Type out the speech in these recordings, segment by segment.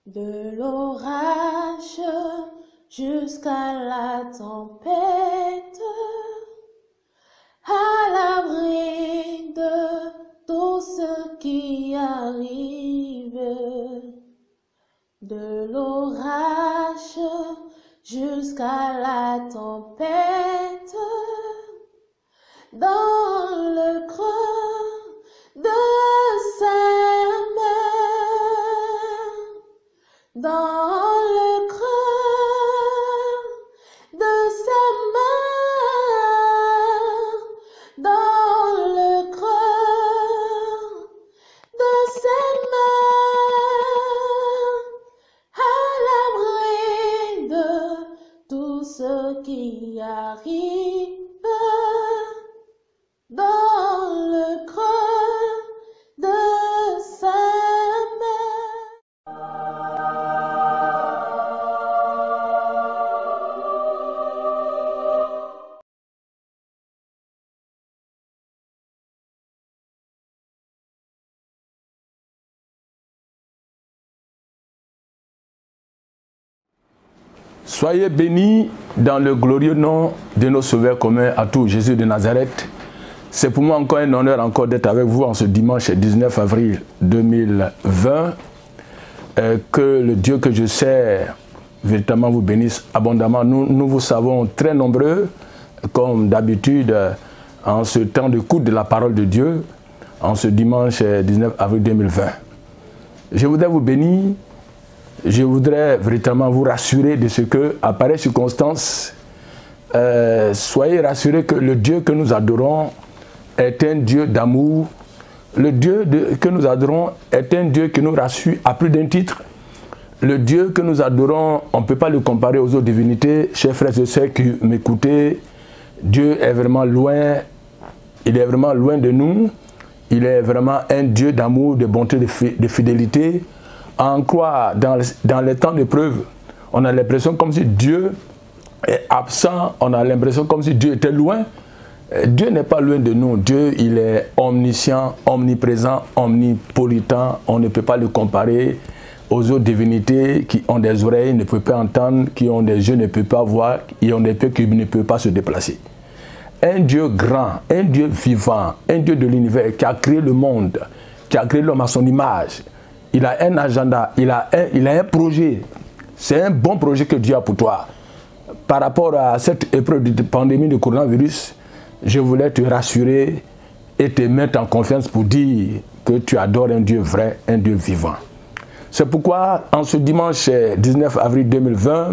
De l'orage jusqu'à la tempête, à l'abri de tout ce qui arrive. De l'orage jusqu'à la tempête, dans le creux de sa main, dans le creux de sa main, dans le creux de sa main, à l'abri de tout ce qui arrive, dans le creux de sa Soyez bénis dans le glorieux nom de nos sauveurs communs à tous, Jésus de Nazareth. C'est pour moi encore un honneur d'être avec vous en ce dimanche 19 avril 2020. Que le Dieu que je sers véritablement vous bénisse abondamment. Nous vous savons très nombreux, comme d'habitude, en ce temps d'écoute de la parole de Dieu, en ce dimanche 19 avril 2020. Je voudrais vous bénir. Je voudrais véritablement vous rassurer de ce que, à pareille circonstance, soyez rassurés que le Dieu que nous adorons est un Dieu d'amour. Le Dieu que nous adorons est un Dieu qui nous rassure à plus d'un titre. Le Dieu que nous adorons, on ne peut pas le comparer aux autres divinités. Chers frères et sœurs qui m'écoutez, Dieu est vraiment loin, il est vraiment loin de nous. Il est vraiment un Dieu d'amour, de bonté, de fidélité. En quoi, dans les temps d'épreuve, on a l'impression comme si Dieu est absent, on a l'impression comme si Dieu était loin. Dieu n'est pas loin de nous. Dieu, il est omniscient, omniprésent, omnipotent. On ne peut pas le comparer aux autres divinités qui ont des oreilles, ne peuvent pas entendre, qui ont des yeux, ne peuvent pas voir, qui ont des pieds, qui ne peuvent pas se déplacer. Un Dieu grand, un Dieu vivant, un Dieu de l'univers qui a créé le monde, qui a créé l'homme à son image. Il a un agenda, il a un projet. C'est un bon projet que Dieu a pour toi. Par rapport à cette épreuve de pandémie de coronavirus, je voulais te rassurer et te mettre en confiance pour dire que tu adores un Dieu vrai, un Dieu vivant. C'est pourquoi, en ce dimanche 19 avril 2020,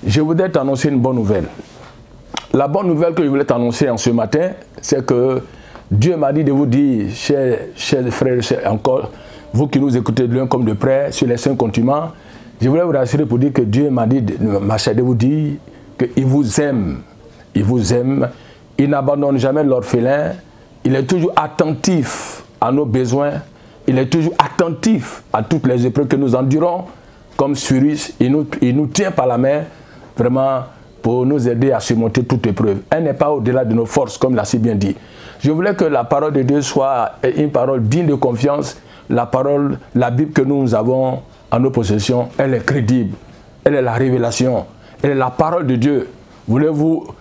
je voudrais t'annoncer une bonne nouvelle. La bonne nouvelle que je voulais t'annoncer en ce matin, c'est que Dieu m'a dit de vous dire, chers frères et sœurs, encore, vous qui nous écoutez de loin comme de près, sur les 5 continents, je voulais vous rassurer pour dire que Dieu m'a dit, de vous dire qu'il vous aime. Il vous aime. Il n'abandonne jamais l'orphelin. Il est toujours attentif à nos besoins. Il est toujours attentif à toutes les épreuves que nous endurons. Comme Cyrus, il nous tient par la main, vraiment, pour nous aider à surmonter toute épreuve. Elle n'est pas au-delà de nos forces, comme l'a si bien dit. Je voulais que la parole de Dieu soit une parole digne de confiance. La parole, la Bible que nous avons en nos possessions, elle est crédible. Elle est la révélation. Elle est la parole de Dieu. Voulez-vous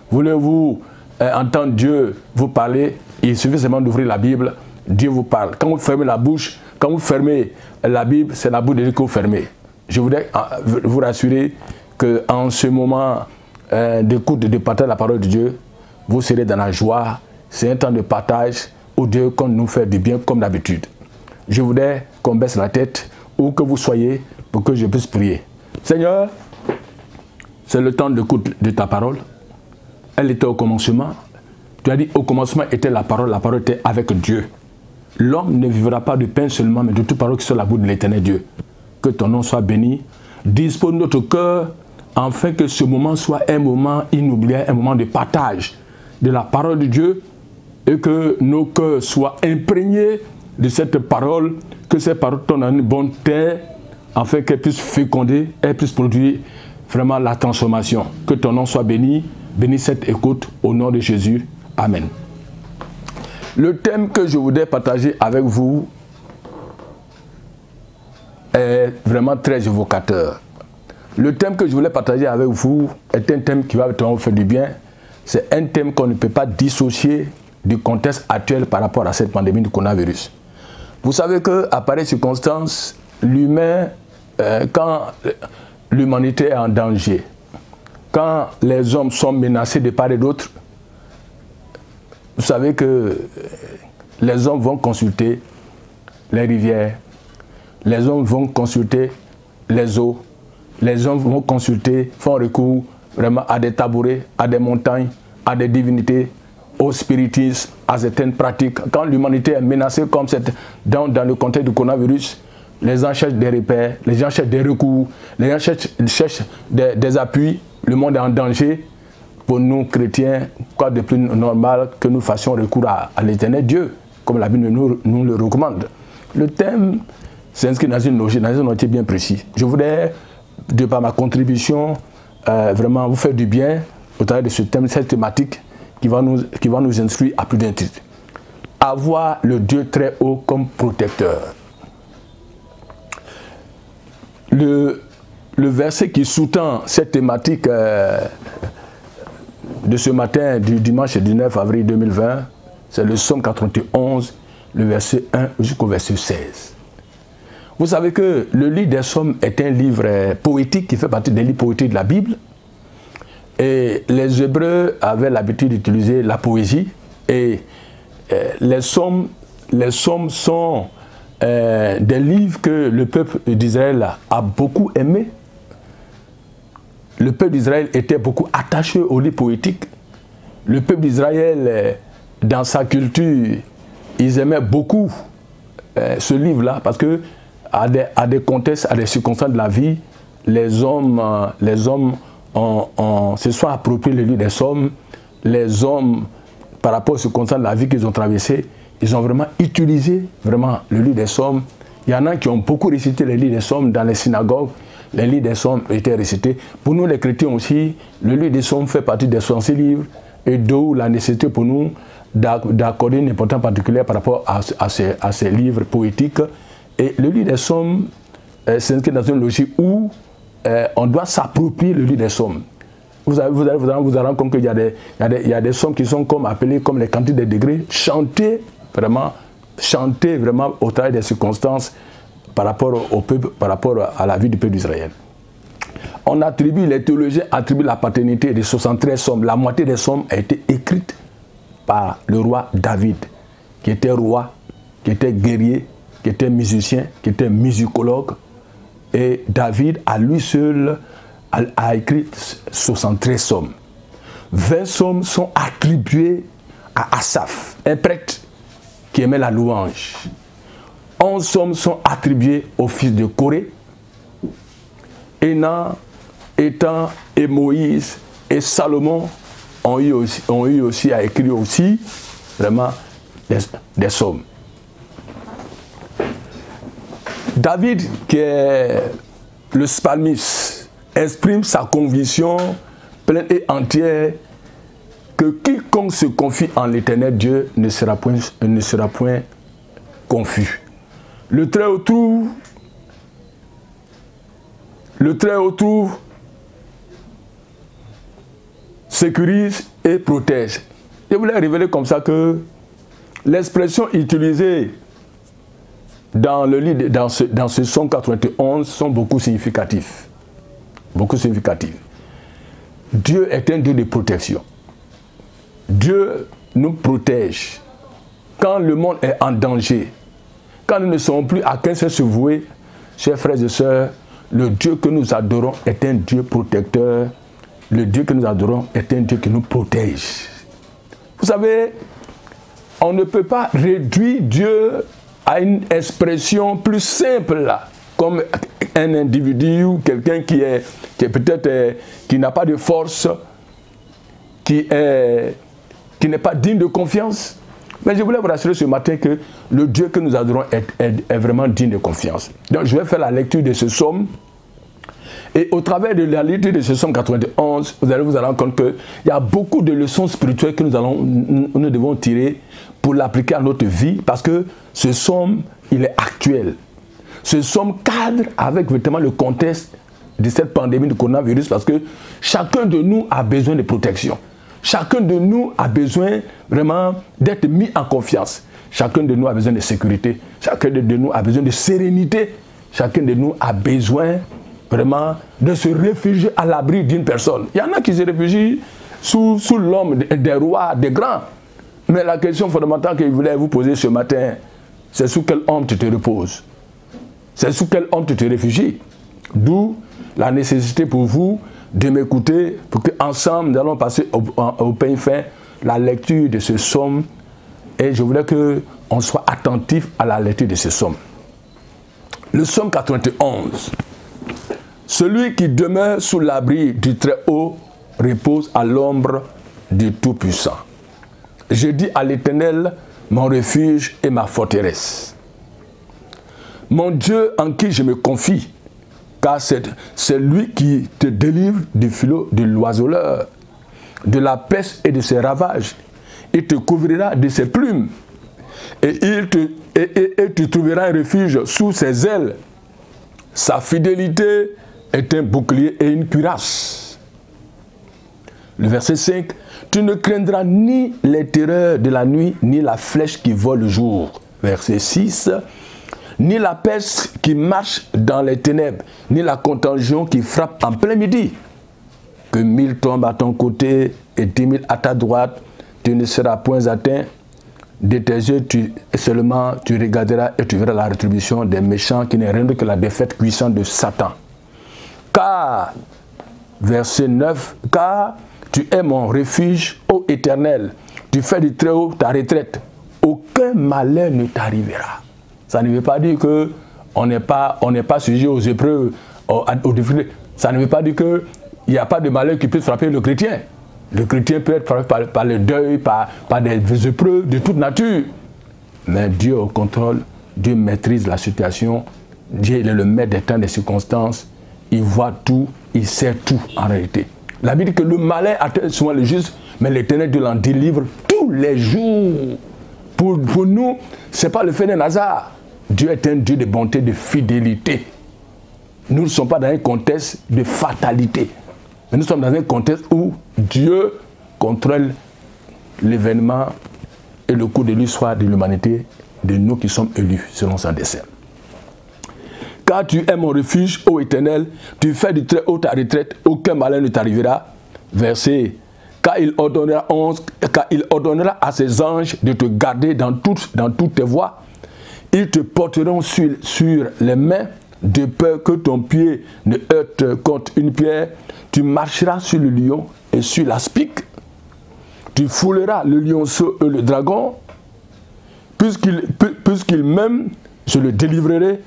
entendre Dieu vous parler? Il suffit seulement d'ouvrir la Bible. Dieu vous parle. Quand vous fermez la bouche, quand vous fermez la Bible, c'est la bouche de Dieu que vous fermez. Je voudrais vous rassurer qu'en ce moment d'écoute, de partage de la parole de Dieu, vous serez dans la joie. C'est un temps de partage où Dieu compte nous faire du bien comme d'habitude. Je voudrais qu'on baisse la tête, où que vous soyez, pour que je puisse prier. Seigneur, c'est le temps d'écoute de ta parole. Elle était au commencement. Tu as dit, au commencement était la parole était avec Dieu. L'homme ne vivra pas de pain seulement, mais de toute parole qui soit la bouche de l'éternel Dieu. Que ton nom soit béni. Dispose notre cœur, afin que ce moment soit un moment inoubliable, un moment de partage de la parole de Dieu, et que nos cœurs soient imprégnés de cette parole, que cette parole tombe dans une bonne terre, afin qu'elle puisse féconder, elle puisse produire vraiment la transformation. Que ton nom soit béni, bénis cette écoute au nom de Jésus. Amen. Le thème que je voudrais partager avec vous est vraiment très évocateur. Le thème que je voulais partager avec vous est un thème qui va vous faire du bien. C'est un thème qu'on ne peut pas dissocier du contexte actuel par rapport à cette pandémie du coronavirus. Vous savez qu'à pareille circonstance, l'humain, quand l'humanité est en danger, quand les hommes sont menacés de part et d'autre, vous savez que les hommes vont consulter les rivières, les hommes vont consulter les eaux, les hommes vont consulter, font recours vraiment à des tabourets, à des montagnes, à des divinités, au spiritisme, à certaines pratiques. Quand l'humanité est menacée comme dans le contexte du coronavirus, les gens cherchent des repères, les gens cherchent des recours, les gens cherchent des appuis. Le monde est en danger. Pour nous, chrétiens, quoi de plus normal que nous fassions recours à l'éternel Dieu, comme la Bible nous le recommande. Le thème s'inscrit dans une logique bien précis. Je voudrais, de par ma contribution, vraiment vous faire du bien au travers de ce thème, cette thématique qui va nous instruire à plus d'un titre. Avoir le Dieu très haut comme protecteur. Le verset qui sous-tend cette thématique de ce matin du dimanche 19 avril 2020, c'est le psaume 91, le verset 1 jusqu'au verset 16. Vous savez que le livre des psaumes est un livre poétique qui fait partie des livres poétiques de la Bible. Et les Hébreux avaient l'habitude d'utiliser la poésie. Et les psaumes sont des livres que le peuple d'Israël a beaucoup aimé. Le peuple d'Israël était beaucoup attaché aux livres poétiques. Le peuple d'Israël, dans sa culture, ils aimaient beaucoup ce livre-là parce que à des contextes, à des circonstances de la vie, les hommes se sont appropriés le livre des psaumes. Les hommes, par rapport aux circonstances de la vie qu'ils ont traversées, ils ont vraiment utilisé vraiment le livre des psaumes. Il y en a qui ont beaucoup récité le livre des psaumes dans les synagogues. Les livres des psaumes étaient récités. Pour nous les chrétiens aussi, le livre des psaumes fait partie des 66 livres et d'où la nécessité pour nous d'accorder une importance particulière par rapport à ces livres poétiques. Et le livre des psaumes s'inscrit dans une logique où on doit s'approprier le livre des psaumes. Vous allez vous rendre compte qu'il y a des psaumes qui sont appelés comme les cantiques des degrés, chantés vraiment au travers des circonstances par rapport au peuple, par rapport à la vie du peuple d'Israël. Les théologiens attribuent la paternité des 73 psaumes. La moitié des psaumes a été écrite par le roi David, qui était roi, qui était guerrier, qui était musicien, qui était musicologue. Et David, à lui seul, a écrit 73 psaumes. 20 psaumes sont attribués à Asaph, un prêtre qui aimait la louange. 11 psaumes sont attribués au fils de Corée. Énan, Étan et Moïse et Salomon ont eu aussi à écrire aussi vraiment des psaumes. David, qui est le psalmiste, exprime sa conviction pleine et entière que quiconque se confie en l'Éternel Dieu ne sera point confus. Le Très-Haut trouve, sécurise et protège. Je voulais révéler comme ça que l'expression utilisée dans ce psaume 91 sont beaucoup significatifs. Beaucoup significatifs. Dieu est un Dieu de protection. Dieu nous protège. Quand le monde est en danger, quand nous ne sommes plus à qu'un seul se vouer, chers frères et sœurs, le Dieu que nous adorons est un Dieu protecteur. Le Dieu que nous adorons est un Dieu qui nous protège. Vous savez, on ne peut pas réduire Dieu à une expression plus simple là, comme un individu ou quelqu'un qui peut-être qui n'a pas de force, qui n'est pas digne de confiance. Mais je voulais vous rassurer ce matin que le Dieu que nous adorons est vraiment digne de confiance. Donc je vais faire la lecture de ce psaume. Et au travers de la lecture de ce psaume 91, vous allez vous rendre compte qu'il y a beaucoup de leçons spirituelles que nous devons tirer pour l'appliquer à notre vie. Parce que ce psaume, il est actuel. ce psaume cadre avec vraiment le contexte de cette pandémie de coronavirus parce que chacun de nous a besoin de protection. Chacun de nous a besoin vraiment d'être mis en confiance. Chacun de nous a besoin de sécurité. Chacun de nous a besoin de sérénité. Chacun de nous a besoin vraiment de se réfugier à l'abri d'une personne. Il y en a qui se réfugient sous l'homme des rois, des grands. Mais la question fondamentale que je voulais vous poser ce matin, c'est sous quel homme tu te reposes? C'est sous quel homme tu te réfugies? D'où la nécessité pour vous de m'écouter pour qu'ensemble nous allons passer au peigne fin la lecture de ce psaume. Et je voulais qu'on soit attentif à la lecture de ce psaume. Le psaume 91. Celui qui demeure sous l'abri du Très-Haut repose à l'ombre du Tout-Puissant. Je dis à l'Éternel, mon refuge et ma forteresse. Mon Dieu en qui je me confie, car c'est lui qui te délivre du filot de l'oiseleur, de la peste et de ses ravages. Il te couvrira de ses plumes et tu trouveras un refuge sous ses ailes. Sa fidélité est un bouclier et une cuirasse. Le verset 5. Tu ne craindras ni les terreurs de la nuit, ni la flèche qui vole le jour. Verset 6. Ni la peste qui marche dans les ténèbres, ni la contagion qui frappe en plein midi. Que 1000 tombent à ton côté et 10 000 à ta droite, tu ne seras point atteint. De tes yeux seulement tu regarderas et tu verras la rétribution des méchants qui n'est rien que la défaite puissante de Satan. Car, verset 9, car tu es mon refuge, ô Éternel, tu fais du Très-Haut ta retraite, aucun malheur ne t'arrivera. Ça ne veut pas dire qu'on n'est pas sujet aux épreuves, aux difficultés. Ça ne veut pas dire qu'il n'y a pas de malheur qui puisse frapper le chrétien. Le chrétien peut être frappé par le deuil, par des épreuves de toute nature. Mais Dieu au contrôle, Dieu maîtrise la situation. Dieu est le maître des temps, des circonstances. Il voit tout, il sait tout en réalité. La Bible dit que le malheur atteint souvent le juste, mais l'Éternel Dieu l'en délivre tous les jours. Pour nous, ce n'est pas le fait d'un hasard. Dieu est un Dieu de bonté, de fidélité. Nous ne sommes pas dans un contexte de fatalité. Mais nous sommes dans un contexte où Dieu contrôle l'événement et le cours de l'histoire de l'humanité, de nous qui sommes élus selon son dessein. Car tu es mon refuge, ô Éternel, tu fais du Très-Haut ta retraite, aucun malheur ne t'arrivera. Verset, car il ordonnera à ses anges de te garder dans toutes tes voies. Ils te porteront sur les mains, de peur que ton pied ne heurte contre une pierre. Tu marcheras sur le lion et sur l'aspic. Tu fouleras le lionceau et le dragon. Puisqu'il m'aime, je le délivrerai,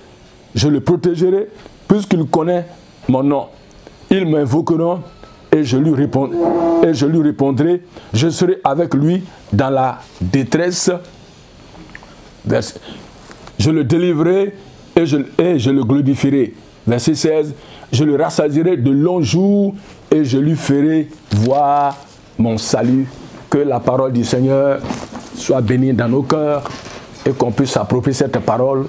je le protégerai, puisqu'il connaît mon nom. Ils m'invoqueront et je lui répondrai. Je serai avec lui dans la détresse. Je le délivrerai et je le glorifierai. Verset 16. Je le rassasierai de longs jours et je lui ferai voir mon salut. Que la parole du Seigneur soit bénie dans nos cœurs et qu'on puisse s'approprier cette parole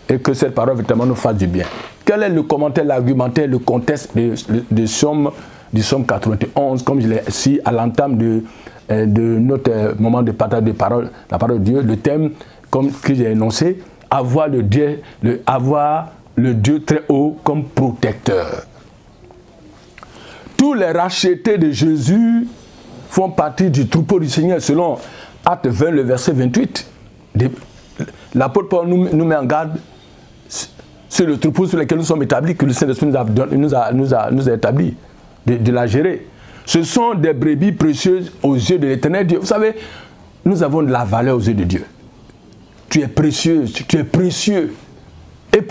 et que cette parole vraiment nous fasse du bien. Quel est le commentaire, l'argumentaire, le contexte du psaume 91, comme je l'ai dit à l'entame de notre moment de partage de parole, la parole de Dieu, le thème comme que j'ai énoncé, avoir le Dieu très haut comme protecteur. Tous les rachetés de Jésus font partie du troupeau du Seigneur selon Acte 20, le verset 28. L'apôtre Paul nous met en garde sur le troupeau sur lequel nous sommes établis, que le Saint-Esprit nous a établis, de la gérer. Ce sont des brebis précieuses aux yeux de l'Éternel Dieu. Vous savez, nous avons de la valeur aux yeux de Dieu. Tu es précieuse, tu es précieux. Et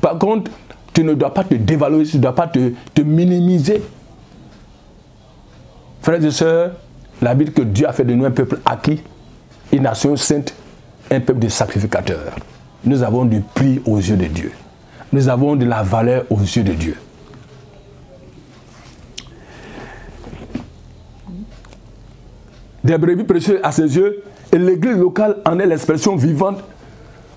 par contre, tu ne dois pas te dévaloriser, tu ne dois pas te minimiser. Frères et sœurs, la Bible que Dieu a fait de nous un peuple acquis, une nation sainte, un peuple de sacrificateurs. Nous avons du prix aux yeux de Dieu. Nous avons de la valeur aux yeux de Dieu. Des brebis précieuses à ses yeux, et l'église locale en est l'expression vivante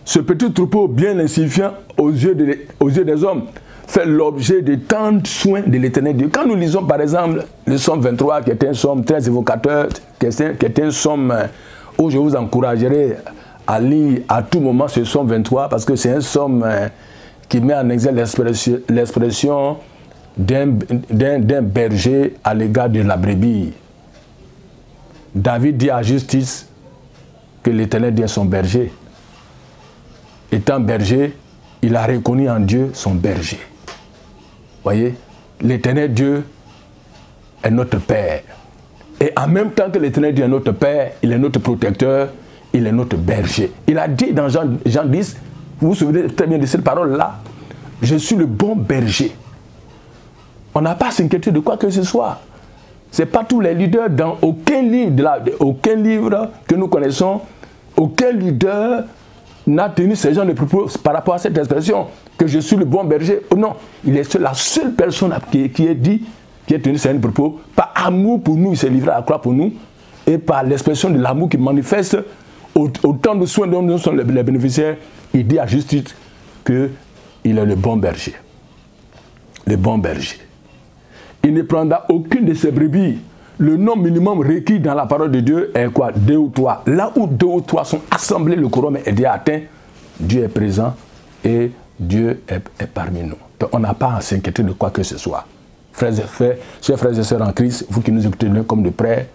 Ce petit troupeau bien insignifiant aux yeux des hommes fait l'objet de tant de soins de l'Éternel Dieu. Quand nous lisons par exemple le psaume 23, qui est un psaume très évocateur, qui est un psaume où je vous encouragerai à lire à tout moment ce psaume 23, parce que c'est un psaume qui met en exergue l'expression d'un berger à l'égard de la brebis. David dit à justice que l'Éternel Dieu est son berger. Étant berger, il a reconnu en Dieu son berger. Voyez, l'Éternel Dieu est notre Père. Et en même temps que l'Éternel Dieu est notre Père, il est notre protecteur, il est notre berger. Il a dit dans Jean 10, vous vous souvenez très bien de cette parole-là, je suis le bon berger. On n'a pas à s'inquiéter de quoi que ce soit. Ce n'est pas tous les leaders dans aucun livre que nous connaissons, aucun leader n'a tenu ces gens de propos par rapport à cette expression, que je suis le bon berger. Non, il est la seule personne qui est tenu ces gens de propos, par amour pour nous, il s'est livré à la croix pour nous, et par l'expression de l'amour qui manifeste autant de soins dont nous sommes les bénéficiaires, il dit à justice qu'il est le bon berger. Le bon berger. Il ne prendra aucune de ses brebis. Le nombre minimum requis dans la parole de Dieu est quoi? 2 ou 3. Là où 2 ou 3 sont assemblés, le quorum est déjà atteint. Dieu est présent et Dieu est parmi nous. Donc on n'a pas à s'inquiéter de quoi que ce soit. Chers frères et sœurs en Christ, vous qui nous écoutez de comme de près,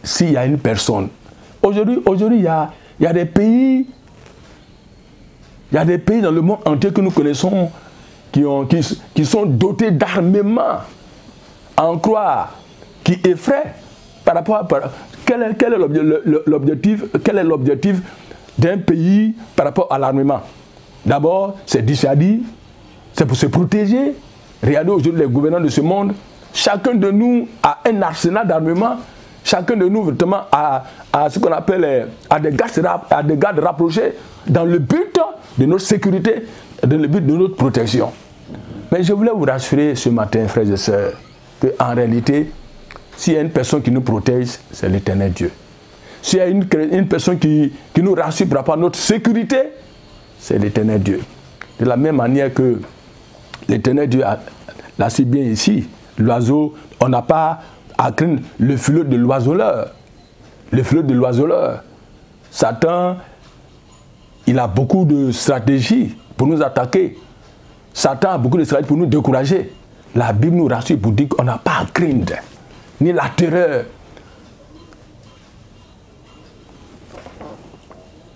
s'il y a une personne, aujourd'hui il y a des pays, dans le monde entier que nous connaissons qui sont dotés d'armements, à en croire, qui effraient par rapport à... Quel est l'objectif d'un pays par rapport à l'armement? D'abord, c'est dissuader, c'est pour se protéger. Regardez aujourd'hui les gouvernants de ce monde, chacun de nous a un arsenal d'armement, chacun de nous vraiment a ce qu'on appelle des gardes rapprochés dans le but de notre sécurité, dans le but de notre protection. Mais je voulais vous rassurer ce matin, frères et sœurs, qu'en réalité, s'il y a une personne qui nous protège, c'est l'Éternel Dieu. S'il y a une personne qui nous rassure par rapport à notre sécurité, c'est l'Éternel Dieu. De la même manière que l'Éternel Dieu l'a si bien ici, l'oiseau, on n'a pas à craindre le filet de l'oiseleur. Le filet de l'oiseleur. Satan, il a beaucoup de stratégies pour nous attaquer. Satan a beaucoup de stratégies pour nous décourager. La Bible nous rassure pour dire qu'on n'a pas à craindre, ni la terreur.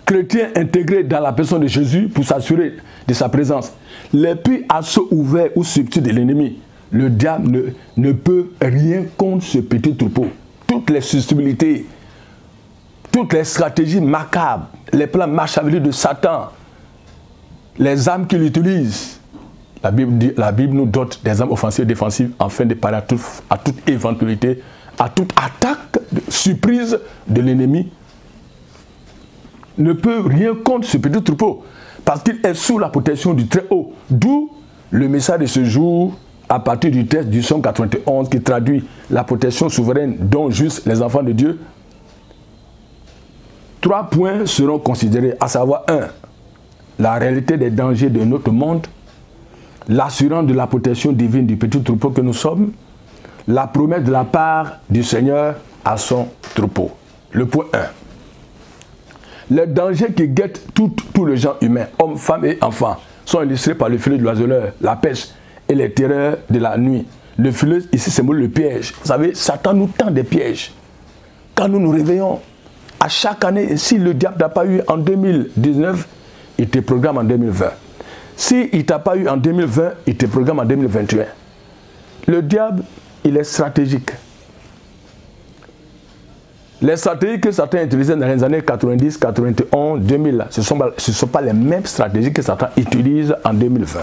Chrétiens intégrés dans la personne de Jésus pour s'assurer de sa présence. Les puits assauts ouverts ou subtils de l'ennemi, le diable ne peut rien contre ce petit troupeau. Toutes les susceptibilités, toutes les stratégies macabres, les plans macabres de Satan, les armes qu'il utilise. La Bible nous dote des armes offensives et défensives afin de parer à toute éventualité, à toute attaque surprise de l'ennemi. Ne peut rien contre ce petit troupeau parce qu'il est sous la protection du Très-Haut. D'où le message de ce jour à partir du texte du psaume 91 qui traduit la protection souveraine dont juste les enfants de Dieu. 3 points seront considérés, à savoir 1. La réalité des dangers de notre monde, l'assurance de la protection divine du petit troupeau que nous sommes, la promesse de la part du Seigneur à son troupeau. Le point 1. Les dangers qui guettent tous les gens humains, hommes, femmes et enfants, sont illustrés par le filet de l'oiseleur, la peste et les terreurs de la nuit. Le filet, ici, c'est le piège. Vous savez, Satan nous tend des pièges. Quand nous nous réveillons, à chaque année, si le diable n'a pas eu en 2019, il te programme en 2020. S'il ne t'a pas eu en 2020, il te programme en 2021. Le diable, il est stratégique. Les stratégies que Satan utilisait dans les années 90, 91, 2000, ce ne sont pas les mêmes stratégies que Satan utilise en 2020.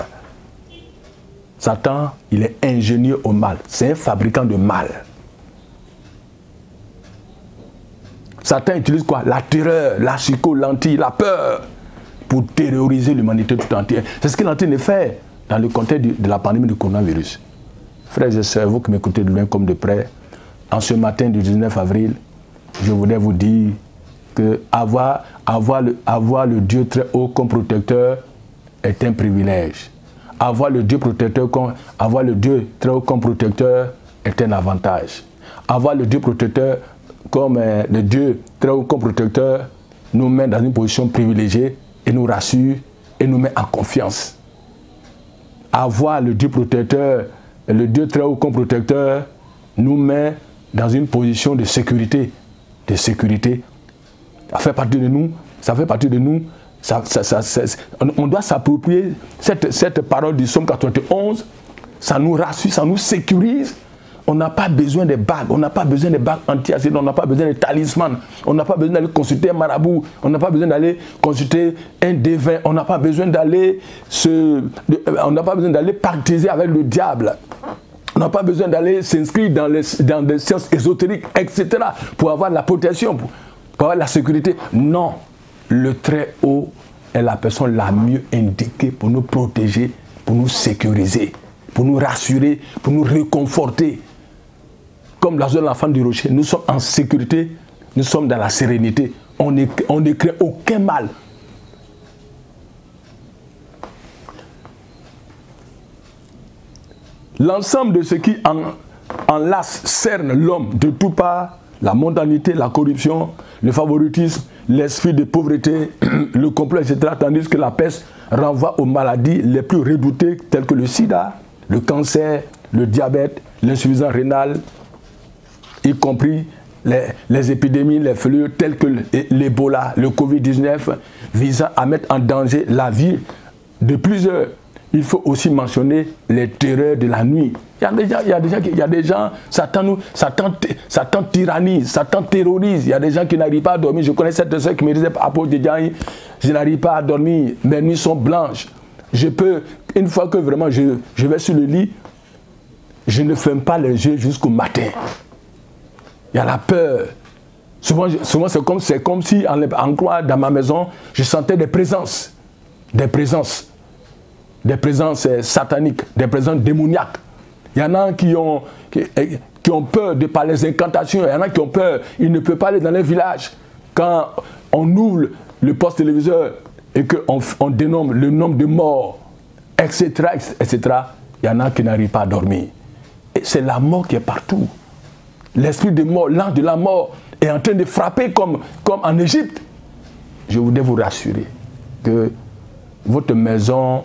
Satan, il est ingénieux au mal. C'est un fabricant de mal. Satan utilise quoi? La terreur, la psycho-lentille, la peur pour terroriser l'humanité tout entière. C'est ce qu'il est en train de faire dans le contexte de la pandémie du coronavirus. Frères et sœurs, vous qui m'écoutez de loin comme de près, en ce matin du 19 avril, je voudrais vous dire que avoir le Dieu très haut comme protecteur est un privilège. Avoir le Dieu très haut comme protecteur est un avantage. Avoir le Dieu protecteur comme le Dieu très haut comme protecteur nous met dans une position privilégiée et nous rassure et nous met en confiance. Avoir le Dieu protecteur, le Dieu très haut comme protecteur nous met dans une position de sécurité. Ça fait partie de nous. On doit s'approprier cette parole du psaume 91. Ça nous rassure, ça nous sécurise. On n'a pas besoin de bagues, on n'a pas besoin de bagues anti-acide, on n'a pas besoin de talisman, on n'a pas besoin d'aller consulter un marabout, on n'a pas besoin d'aller consulter un devin, on n'a pas besoin d'aller pactiser avec le diable. On n'a pas besoin d'aller s'inscrire dans des sciences ésotériques, etc. pour avoir la protection, pour avoir la sécurité. Non, le Très-Haut est la personne la mieux indiquée pour nous protéger, pour nous sécuriser, pour nous rassurer, pour nous réconforter. Comme l'enfant du rocher, nous sommes en sécurité, nous sommes dans la sérénité. On ne craint aucun mal. L'ensemble de ce qui enlace, cerne l'homme de tout part, la mondanité, la corruption, le favoritisme, l'esprit de pauvreté, le complot, etc. Tandis que la peste renvoie aux maladies les plus redoutées telles que le sida, le cancer, le diabète, l'insuffisance rénale, y compris les épidémies, les fléaux tels que l'Ebola, le Covid-19, visant à mettre en danger la vie de plusieurs. Il faut aussi mentionner les terreurs de la nuit. Il y a des gens, Satan tyrannise, Satan terrorise. Il y a des gens qui n'arrivent pas à dormir. Je connais cette soeur qui me disait, apôtre de Diagne, je n'arrive pas à dormir, mes nuits sont blanches. Une fois que vraiment je vais sur le lit, je ne ferme pas les yeux jusqu'au matin. Il y a la peur. Souvent c'est comme si en croix dans ma maison, je sentais des présences sataniques, des présences démoniaques. Il y en a qui ont peur de par les incantations, il y en a qui ont peur, ils ne peuvent pas aller dans les villages. Quand on ouvre le poste téléviseur et qu'on dénomme le nombre de morts, etc., il y en a qui n'arrivent pas à dormir. Et c'est la mort qui est partout. L'esprit de mort, l'ange de la mort est en train de frapper comme en Égypte. Je voudrais vous rassurer que votre maison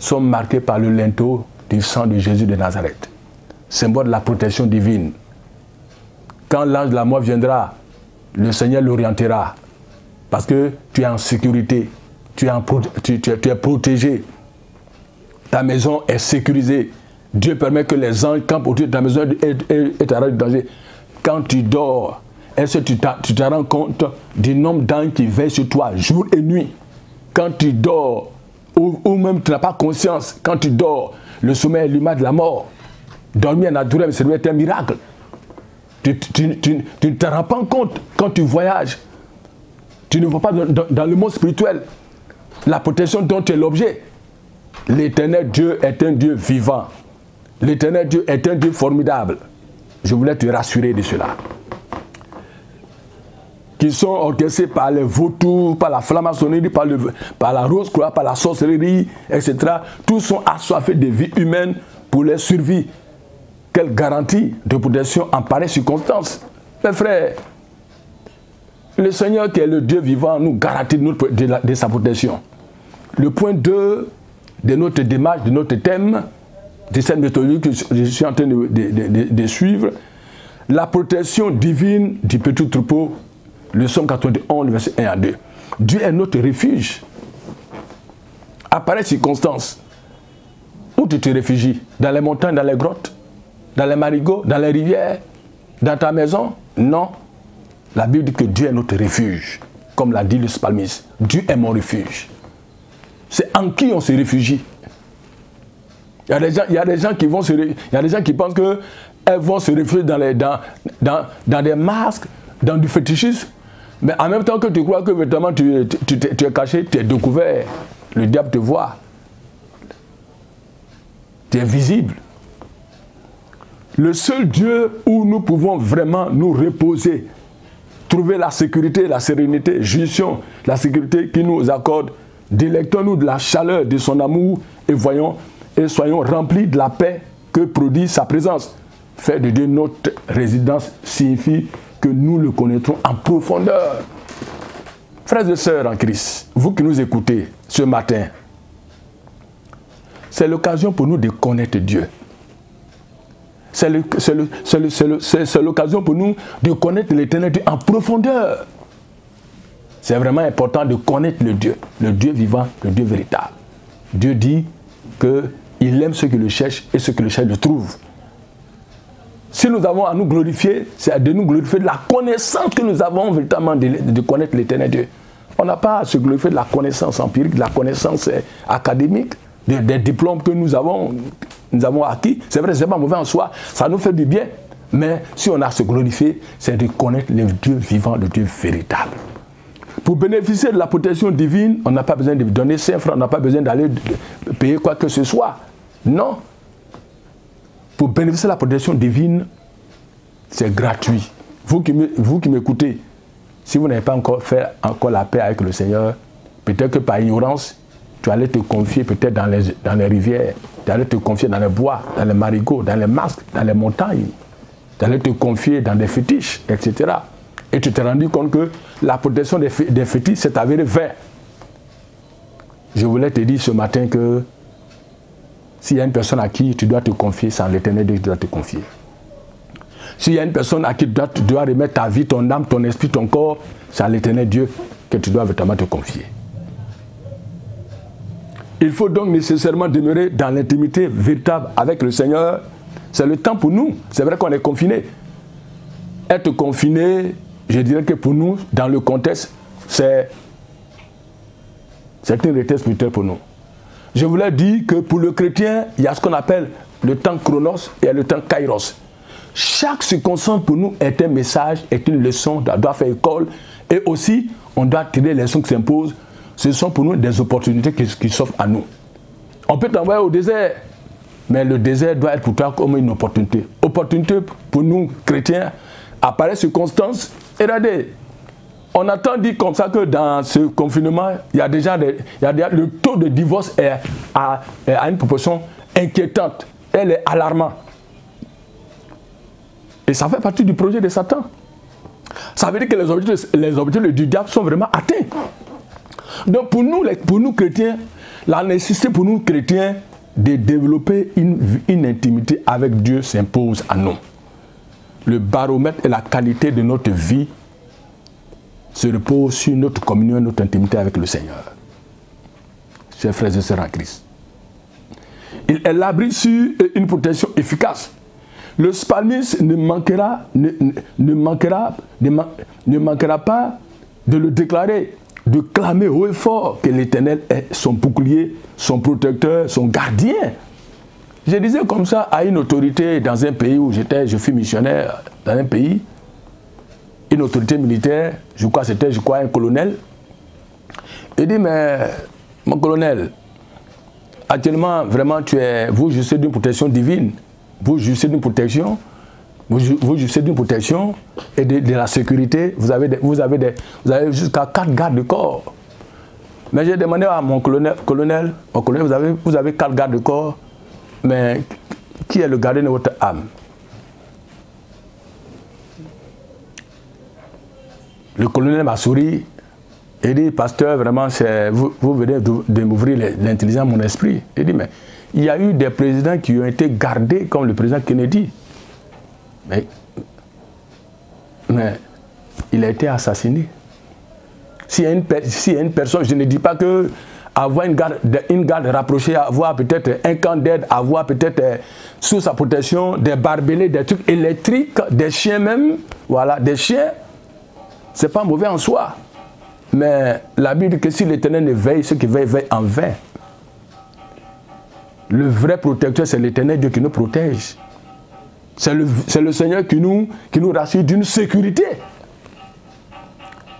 sont marquées par le linteau du sang de Jésus de Nazareth, symbole de la protection divine. Quand l'ange de la mort viendra, le Seigneur l'orientera, parce que tu es en sécurité, tu es protégé, ta maison est sécurisée. Dieu permet que les anges campent autour de ta maison et t'arrêtent du danger. Quand tu dors, est-ce que tu te rends compte du nombre d'anges qui veillent sur toi jour et nuit? Quand tu dors, ou même tu n'as pas conscience, quand tu dors, le sommeil est l'image de la mort. Dormir naturel, c'est un miracle. Tu ne te rends pas compte quand tu voyages. Tu ne vois pas dans le monde spirituel la protection dont tu es l'objet. L'Éternel Dieu est un Dieu vivant. L'Éternel Dieu est un Dieu formidable. Je voulais te rassurer de cela. Qui sont orchestrés par les vautours, par la franc-maçonnerie, par la rose-croix, par la sorcellerie, etc. Tous sont assoiffés de vie humaine pour leur survie. Quelle garantie de protection en pareille circonstance? Mes frères, le Seigneur qui est le Dieu vivant nous garantit de sa protection. Le point 2 de notre démarche, de notre thème, de cette méthodologie que je suis en train de suivre, la protection divine du petit troupeau, le psaume 91, verset 1 à 2. Dieu est notre refuge. À pareille circonstance, où tu te réfugies? Dans les montagnes, dans les grottes, dans les marigots, dans les rivières, dans ta maison? Non. La Bible dit que Dieu est notre refuge, comme l'a dit le psalmiste. Dieu est mon refuge. C'est en qui on se réfugie. Il y a des gens qui pensent qu'elles vont se réfugier dans des masques, dans du fétichisme. Mais en même temps que tu crois que véritablement tu es caché, tu es découvert. Le diable te voit. Tu es visible. Le seul Dieu où nous pouvons vraiment nous reposer, trouver la sécurité, la sérénité, jouissons la sécurité qu'il nous accorde. Délectons-nous de la chaleur de son amour et soyons remplis de la paix que produit sa présence. Faire de Dieu notre résidence signifie que nous le connaîtrons en profondeur. Frères et sœurs en Christ, vous qui nous écoutez ce matin, c'est l'occasion pour nous de connaître Dieu. C'est l'occasion pour nous de connaître l'Éternel Dieu en profondeur. C'est vraiment important de connaître le Dieu vivant, le Dieu véritable. Dieu dit qu'il aime ceux qui le cherchent et ceux qui le cherchent le trouvent. Si nous avons à nous glorifier, c'est de nous glorifier de la connaissance que nous avons véritablement de connaître l'Éternel Dieu. On n'a pas à se glorifier de la connaissance empirique, de la connaissance académique, des diplômes que nous avons acquis. C'est vrai, ce n'est pas mauvais en soi, ça nous fait du bien. Mais si on a à se glorifier, c'est de connaître le Dieu vivant, le Dieu véritable. Pour bénéficier de la protection divine, on n'a pas besoin de donner 5 francs, on n'a pas besoin d'aller payer quoi que ce soit. Non. Pour bénéficier de la protection divine, c'est gratuit. Vous qui m'écoutez, si vous n'avez pas encore fait la paix avec le Seigneur, peut-être que par ignorance, tu allais te confier peut-être dans les rivières, tu allais te confier dans les bois, dans les marigots, dans les masques, dans les montagnes, tu allais te confier dans des fétiches, etc. Et tu t'es rendu compte que la protection des fétiches s'est avérée vaine. Je voulais te dire ce matin que s'il y a une personne à qui tu dois te confier, c'est en l'Éternel Dieu que tu dois te confier. S'il y a une personne à qui tu dois remettre ta vie, ton âme, ton esprit, ton corps, c'est à l'Éternel Dieu que tu dois véritablement te confier. Il faut donc nécessairement demeurer dans l'intimité véritable avec le Seigneur. C'est le temps pour nous. C'est vrai qu'on est confiné. Être confiné, je dirais que pour nous, dans le contexte, c'est une réalité spirituelle pour nous. Je voulais dire que pour le chrétien, il y a ce qu'on appelle le temps chronos et le temps kairos. Chaque circonstance pour nous est un message, est une leçon, doit faire école. Et aussi, on doit tirer les leçons qui s'imposent. Ce sont pour nous des opportunités qui s'offrent à nous. On peut t'envoyer au désert, mais le désert doit être pour toi comme une opportunité. Opportunité pour nous, chrétiens, à pareille circonstance. Et regardez, on entend dire comme ça que dans ce confinement, il y a déjà le taux de divorce est à une proportion inquiétante. Elle est alarmante. Et ça fait partie du projet de Satan. Ça veut dire que les objectifs du diable sont vraiment atteints. Donc pour nous chrétiens, la nécessité pour nous chrétiens de développer une intimité avec Dieu s'impose à nous. Le baromètre et la qualité de notre vie se repose sur notre communion, notre intimité avec le Seigneur. Chers frères et sœurs en Christ. Il est l'abri sur une protection efficace. Le psalmiste ne manquera pas de le déclarer, de clamer haut et fort que l'Éternel est son bouclier, son protecteur, son gardien. Je disais comme ça à une autorité dans un pays où je fus missionnaire dans un pays, une autorité militaire, je crois un colonel. Il dit, mais mon colonel, actuellement, vraiment, vous jouissez d'une protection divine, vous jouissez d'une protection, et de la sécurité, vous avez jusqu'à 4 gardes de corps. Mais j'ai demandé à mon colonel, vous avez 4 gardes de corps, mais qui est le gardien de votre âme? Le colonel m'a souri et dit, pasteur, vraiment, vous venez de m'ouvrir l'intelligence, mon esprit. Il dit, mais il y a eu des présidents qui ont été gardés comme le président Kennedy. Mais il a été assassiné. S'il y a une personne, je ne dis pas que avoir une garde rapprochée, avoir peut-être un camp d'aide, avoir peut-être sous sa protection des barbelés, des trucs électriques, des chiens même, voilà, des chiens, c'est pas mauvais en soi. Mais la Bible dit que si l'Éternel ne veille, ceux qui veillent en vain. Le vrai protecteur, c'est l'Éternel Dieu qui nous protège. C'est le Seigneur qui nous rassure d'une sécurité.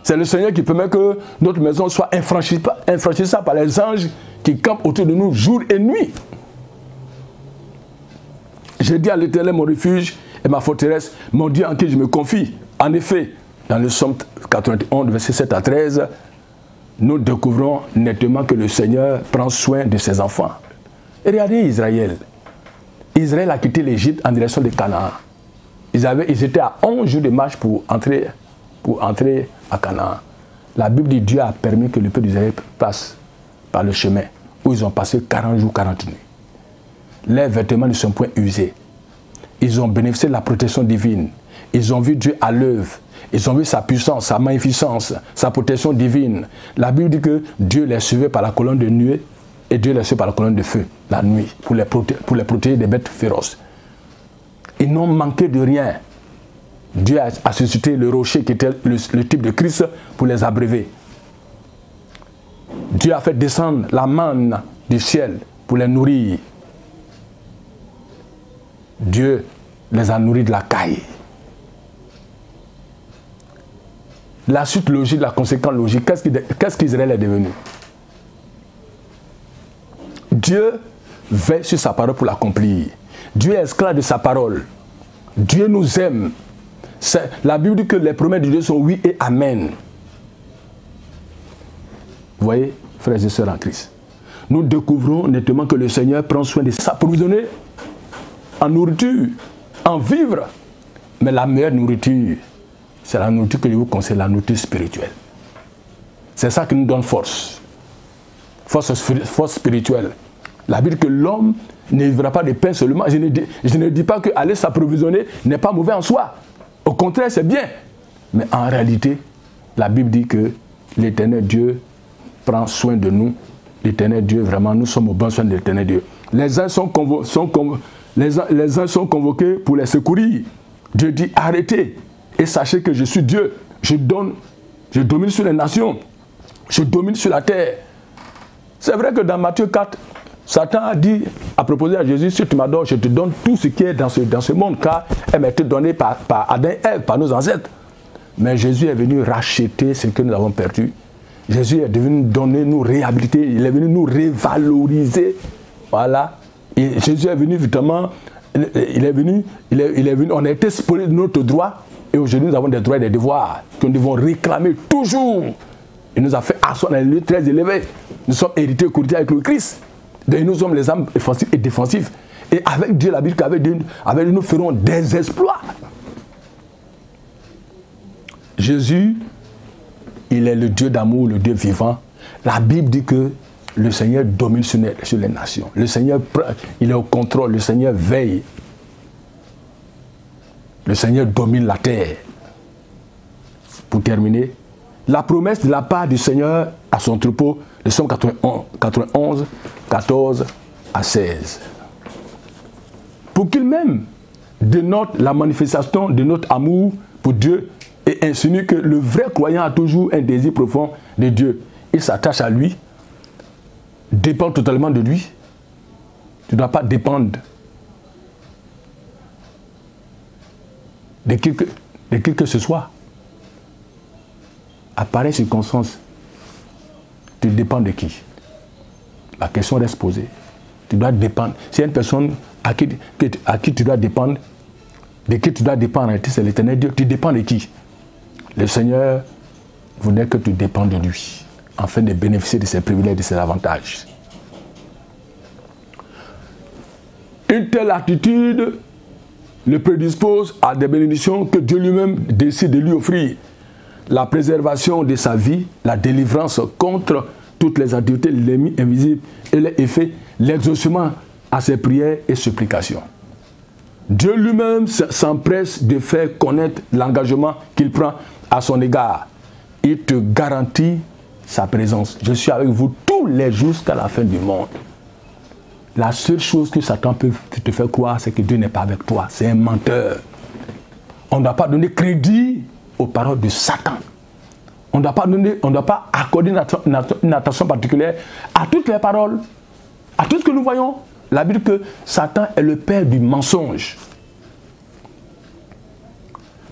C'est le Seigneur qui permet que notre maison soit infranchissable par les anges qui campent autour de nous jour et nuit. J'ai dit à l'Éternel mon refuge et ma forteresse, mon Dieu en qui je me confie. En effet, dans le psaume 91, verset 7 à 13, nous découvrons nettement que le Seigneur prend soin de ses enfants. Et regardez Israël. Israël a quitté l'Égypte en direction de Canaan. Ils étaient à 11 jours de marche pour entrer à Canaan. La Bible dit que Dieu a permis que le peuple d'Israël passe par le chemin où ils ont passé 40 jours, 40 nuits. Leurs vêtements ne sont point usés. Ils ont bénéficié de la protection divine. Ils ont vu Dieu à l'œuvre. Ils ont vu sa puissance, sa magnificence, sa protection divine. La Bible dit que Dieu les suivait par la colonne de nuée et Dieu les suivait par la colonne de feu la nuit pour les protéger des bêtes féroces. Ils n'ont manqué de rien. Dieu a suscité le rocher qui était le type de Christ pour les abreuver. Dieu a fait descendre la manne du ciel pour les nourrir. Dieu les a nourris de la caille. La suite logique, la conséquence logique, qu'est-ce qu'Israël est devenu? Dieu veille sur sa parole pour l'accomplir. Dieu est esclave de sa parole. Dieu nous aime. La Bible dit que les promesses de Dieu sont oui et amen. Vous voyez, frères et sœurs en Christ, nous découvrons nettement que le Seigneur prend soin de s'approvisionner en nourriture, en vivre. Mais la meilleure nourriture, c'est la nourriture que je vous conseille, la nourriture spirituelle. C'est ça qui nous donne force. Force spirituelle. La Bible dit que l'homme ne vivra pas de pain seulement. Je ne dis pas qu'aller s'approvisionner n'est pas mauvais en soi. Au contraire, c'est bien. Mais en réalité, la Bible dit que l'Éternel Dieu prend soin de nous. L'Éternel Dieu, vraiment, nous sommes au bon soin de l'Éternel Dieu. Les uns sont convoqués pour les secourir. Dieu dit, arrêtez et sachez que je suis Dieu. Je domine sur les nations. Je domine sur la terre. C'est vrai que dans Matthieu 4, Satan a dit, a proposé à Jésus, si tu m'adores, je te donne tout ce qui est dans ce monde, car elle m'a été donnée par Adam et Ève, par nos ancêtres. Mais Jésus est venu racheter ce que nous avons perdu. Jésus est venu donner, nous réhabiliter, il est venu nous revaloriser. Voilà. Et Jésus est venu évidemment, il est venu, on a été spolié de notre droit, et aujourd'hui nous avons des droits et des devoirs que nous devons réclamer toujours. Il nous a fait asseoir dans les lieux très élevés. Nous sommes hérités courtiers avec le Christ. Donc nous sommes les âmes offensives et défensives. Et avec Dieu, la Bible qu'avec Dieu, nous ferons des exploits. Jésus, il est le Dieu d'amour, le Dieu vivant. La Bible dit que le Seigneur domine sur les nations. Le Seigneur, il est au contrôle. Le Seigneur veille. Le Seigneur domine la terre. Pour terminer, la promesse de la part du Seigneur à son troupeau, le psaume 91, 14 à 16. Pour qu'il même dénote la manifestation de notre amour pour Dieu et insinue que le vrai croyant a toujours un désir profond de Dieu. Il s'attache à lui, dépend totalement de lui. Tu ne dois pas dépendre de qui que ce soit. À pareille circonstance, tu dépends de qui? La question reste posée. Tu dois dépendre. S'il y a une personne à qui tu dois dépendre, de qui tu dois dépendre en réalité, c'est l'Éternel Dieu. Tu dépends de qui? Le Seigneur voulait que tu dépendes de lui, afin de bénéficier de ses privilèges et de ses avantages. Une telle attitude le prédispose à des bénédictions que Dieu lui-même décide de lui offrir. La préservation de sa vie, la délivrance contre toutes les activités de l'ennemi invisible et les effets, l'exaucement à ses prières et supplications. Dieu lui-même s'empresse de faire connaître l'engagement qu'il prend à son égard. Il te garantit sa présence. Je suis avec vous tous les jours jusqu'à la fin du monde. La seule chose que Satan peut te faire croire, c'est que Dieu n'est pas avec toi. C'est un menteur. On ne doit pas donner crédit aux paroles de Satan. On ne doit pas accorder une attention particulière à toutes les paroles, à tout ce que nous voyons. La Bible dit que Satan est le père du mensonge.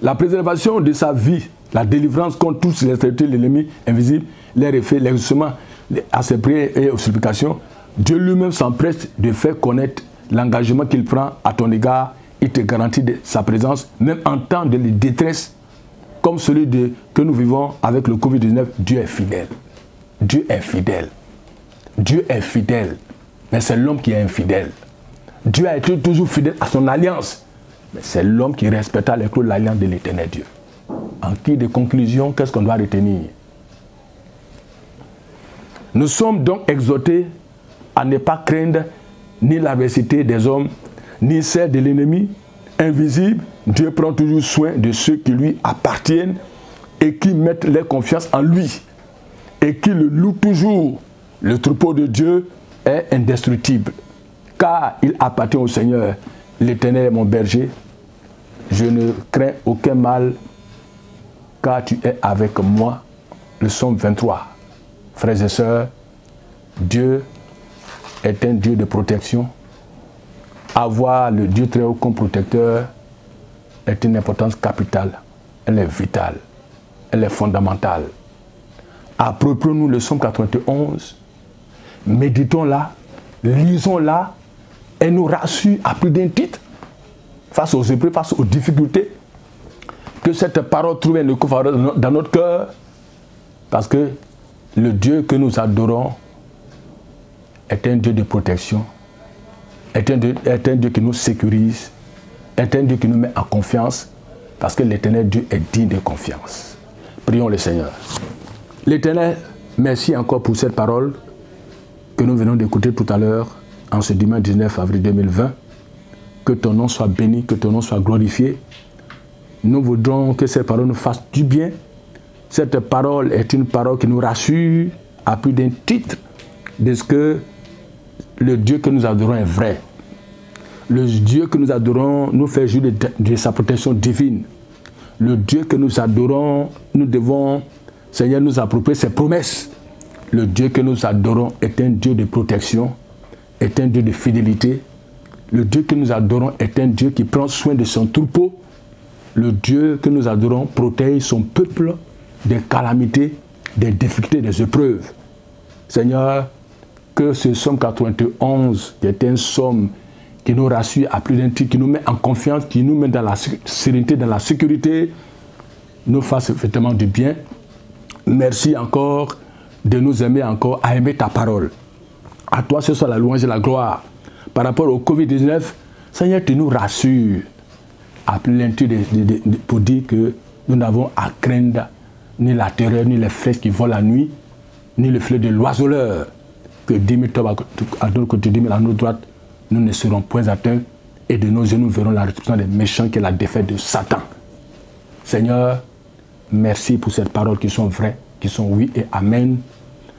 La préservation de sa vie, la délivrance contre toutes les activités de l'ennemi invisible, les effets, l'exaucement à ses prières et aux supplications, Dieu lui-même s'empresse de faire connaître l'engagement qu'il prend à ton égard. Il te garantit sa présence, même en temps de détresse. comme celui que nous vivons avec le Covid-19, Dieu est fidèle. Dieu est fidèle. Dieu est fidèle. Mais c'est l'homme qui est infidèle. Dieu a été toujours fidèle à son alliance. Mais c'est l'homme qui respecta les clauses de l'alliance de l'Éternel Dieu. En guise de conclusion, qu'est-ce qu'on doit retenir? Nous sommes donc exhortés à ne pas craindre ni l'adversité des hommes, ni celle de l'ennemi invisible. Dieu prend toujours soin de ceux qui lui appartiennent et qui mettent leur confiance en lui et qui le louent toujours. Le troupeau de Dieu est indestructible, car il appartient au Seigneur. L'Éternel est mon berger. Je ne crains aucun mal, car tu es avec moi. Le psaume 23. Frères et sœurs, Dieu est un Dieu de protection. Avoir le Dieu très haut comme protecteur est une importance capitale. Elle est vitale. Elle est fondamentale. Approprions-nous le psaume 91. Méditons-la, lisons-la, et nous rassure à plus d'un titre, face aux épreuves, face aux difficultés, que cette parole trouve un écho dans notre cœur, parce que le Dieu que nous adorons est un Dieu de protection, est un Dieu qui nous sécurise, est un Dieu qui nous met en confiance, parce que l'Éternel Dieu est digne de confiance. Prions le Seigneur. L'Éternel, merci encore pour cette parole que nous venons d'écouter tout à l'heure, en ce dimanche 19 avril 2020. Que ton nom soit béni, que ton nom soit glorifié. Nous voudrons que cette parole nous fasse du bien. Cette parole est une parole qui nous rassure à plus d'un titre de ce que le Dieu que nous adorons est vrai. Le Dieu que nous adorons nous fait jouir de sa protection divine. Le Dieu que nous adorons, nous devons, Seigneur, nous approprier ses promesses. Le Dieu que nous adorons est un Dieu de protection, est un Dieu de fidélité. Le Dieu que nous adorons est un Dieu qui prend soin de son troupeau. Le Dieu que nous adorons protège son peuple des calamités, des difficultés, des épreuves. Seigneur, que ce psaume 91, qui est un psaume qui nous rassure à plus d'un titre, qui nous met en confiance, qui nous met dans la sérénité, dans la sécurité, nous fasse effectivement du bien. Merci encore de nous aimer encore à aimer ta parole. À toi, ce soit la louange et la gloire. Par rapport au Covid-19, Seigneur, tu nous rassures à plénitude pour dire que nous n'avons à craindre ni la terreur, ni les flèches qui volent la nuit, ni le fleuve de l'oiseleur. Que 10 000 tombent à notre côté, 10 000 à notre droite, nous ne serons point atteints. Et de nos yeux, nous verrons la rétribution des méchants qui est la défaite de Satan. Seigneur, merci pour cette parole qui sont vraies, qui sont oui et amen.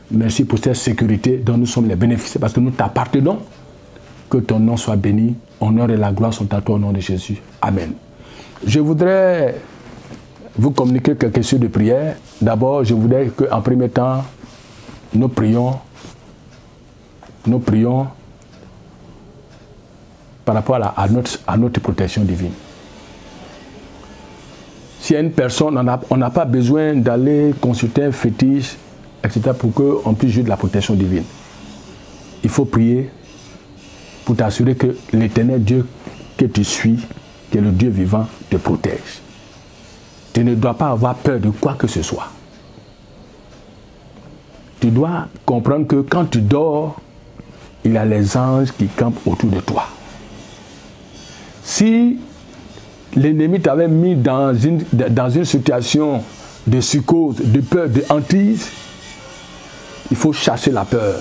Merci pour cette sécurité dont nous sommes les bénéficiaires parce que nous t'appartenons. Que ton nom soit béni. Honneur et la gloire sont à toi au nom de Jésus. Amen. Je voudrais vous communiquer quelques choses de prière. D'abord, je voudrais qu'en premier temps, nous prions par rapport à notre protection divine. Si une personne, on n'a pas besoin d'aller consulter un fétiche, etc., pour qu'on puisse jouir de la protection divine. Il faut prier pour t'assurer que l'Éternel Dieu que tu suis, que le Dieu vivant, te protège. Tu ne dois pas avoir peur de quoi que ce soit. Tu dois comprendre que quand tu dors, il y a les anges qui campent autour de toi. Si l'ennemi t'avait mis dans une situation de psychose, de peur, de hantise, il faut chasser la peur.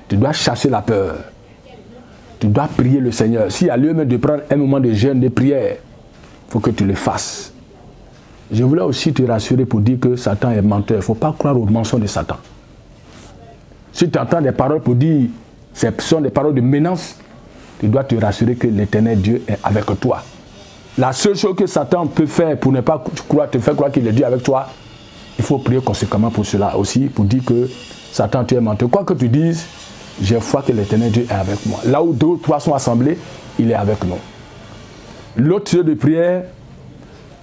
Tu dois chasser la peur. Tu dois prier le Seigneur. S'il y a lieu même de prendre un moment de jeûne, de prière, il faut que tu le fasses. Je voulais aussi te rassurer pour dire que Satan est menteur. Il ne faut pas croire aux mensonges de Satan. Si tu entends des paroles pour dire ce sont des paroles de menace, tu dois te rassurer que l'Éternel Dieu est avec toi. La seule chose que Satan peut faire pour ne pas te faire croire qu'il est Dieu avec toi, il faut prier conséquemment pour cela aussi, pour dire que Satan, tu es menteur. Quoi que tu dises, j'ai foi que l'Éternel Dieu est avec moi. Là où 2 ou 3 sont assemblés, il est avec nous. L'autre chose de prière,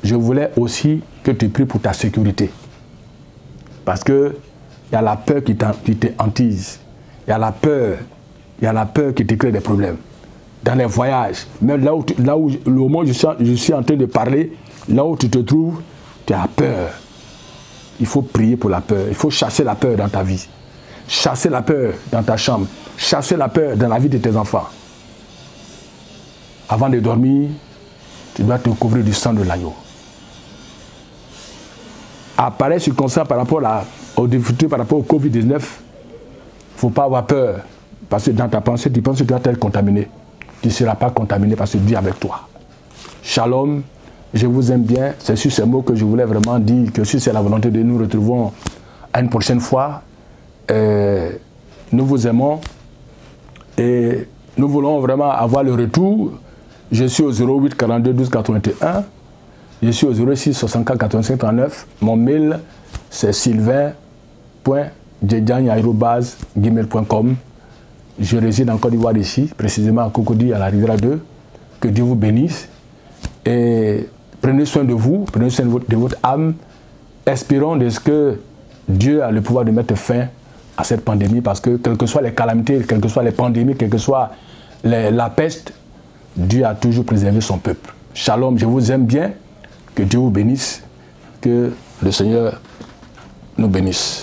je voulais aussi que tu pries pour ta sécurité. Parce que il y a la peur qui te hantise. Il y a la peur qui te crée des problèmes. dans les voyages, même là où le moment où je suis en train de parler, là où tu te trouves, tu as peur. Il faut prier pour la peur. Il faut chasser la peur dans ta vie. Chasser la peur dans ta chambre. Chasser la peur dans la vie de tes enfants. Avant de dormir, tu dois te couvrir du sang de l'agneau. À pareille circonstance par rapport aux difficultés, par rapport au Covid-19, il ne faut pas avoir peur. Parce que dans ta pensée, tu penses que tu dois être contaminé. Tu ne seras pas contaminé parce que Dieu est avec toi. Shalom, je vous aime bien. C'est sur ces mots que je voulais vraiment dire que si c'est la volonté de nous retrouvons à une prochaine fois. Nous vous aimons et nous voulons vraiment avoir le retour. Je suis au 08 42 12 81. Je suis au 06 64 85 39. Mon mail, c'est sylvain.djedjagne@gmail.com. Je réside en Côte d'Ivoire ici, précisément à Cocody, à la Riviera 2. Que Dieu vous bénisse. Et prenez soin de vous, prenez soin de votre âme. Espérons de ce que Dieu a le pouvoir de mettre fin à cette pandémie, parce que quelles que soient les calamités, quelles que soient les pandémies, quelle que soit la peste, Dieu a toujours préservé son peuple. Shalom, je vous aime bien. Que Dieu vous bénisse. Que le Seigneur nous bénisse.